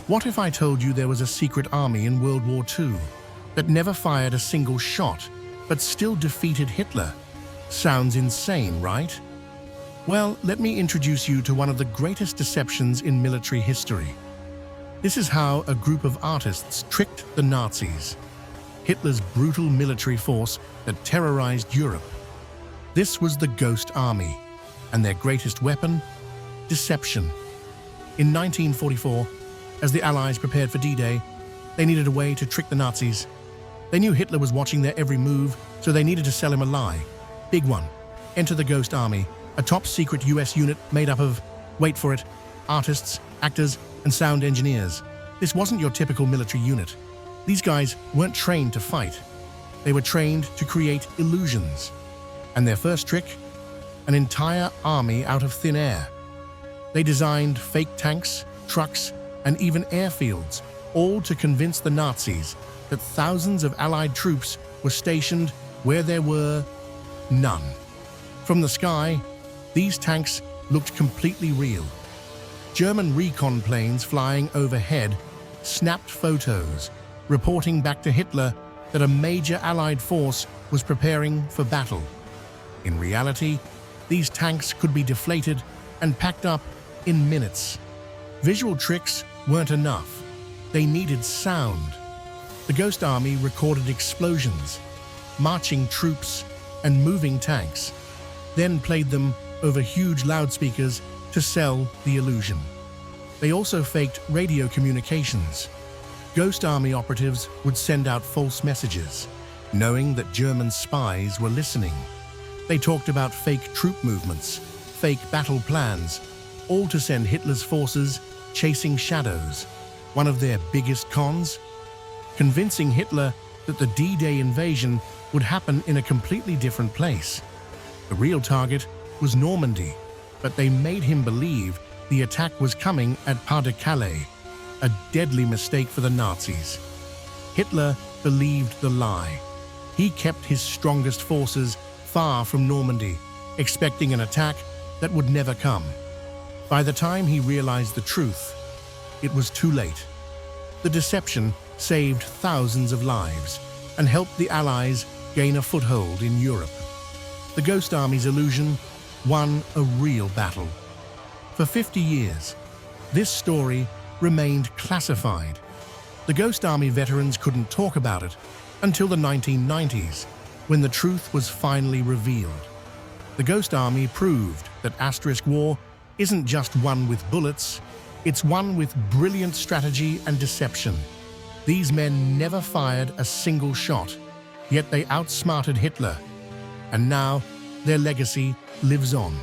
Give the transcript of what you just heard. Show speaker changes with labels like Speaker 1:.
Speaker 1: What if I told you there was a secret army in World War II that never fired a single shot, but still defeated Hitler? Sounds insane, right? Well, let me introduce you to one of the greatest deceptions in military history. This is how a group of artists tricked the Nazis, Hitler's brutal military force that terrorized Europe. This was the Ghost Army, and their greatest weapon? Deception. In 1944, as the Allies prepared for D-Day, they needed a way to trick the Nazis. They knew Hitler was watching their every move, so they needed to sell him a lie. Big one. Enter the Ghost Army, a top-secret US unit made up of, wait for it, artists, actors, and sound engineers. This wasn't your typical military unit. These guys weren't trained to fight. They were trained to create illusions. And their first trick? An entire army out of thin air. They designed fake tanks, trucks, and even airfields, all to convince the Nazis that thousands of Allied troops were stationed where there were none. From the sky, these tanks looked completely real. German recon planes flying overhead snapped photos, reporting back to Hitler that a major Allied force was preparing for battle. In reality, these tanks could be deflated and packed up in minutes. Visual tricks weren't enough. They needed sound. The Ghost Army recorded explosions, marching troops, and moving tanks, then played them over huge loudspeakers to sell the illusion. They also faked radio communications. Ghost Army operatives would send out false messages, knowing that German spies were listening. They talked about fake troop movements, fake battle plans, all to send Hitler's forces chasing shadows. One of their biggest cons? Convincing Hitler that the D-Day invasion would happen in a completely different place. The real target was Normandy, but they made him believe the attack was coming at Pas-de-Calais, a deadly mistake for the Nazis. Hitler believed the lie. He kept his strongest forces far from Normandy, expecting an attack that would never come. By the time he realized the truth, it was too late. The deception saved thousands of lives and helped the Allies gain a foothold in Europe. The Ghost Army's illusion won a real battle. For 50 years, this story remained classified. The Ghost Army veterans couldn't talk about it until the 1990s, when the truth was finally revealed. The Ghost Army proved that Asterisk War isn't just won with bullets, it's won with brilliant strategy and deception. These men never fired a single shot, yet they outsmarted Hitler, and now their legacy lives on.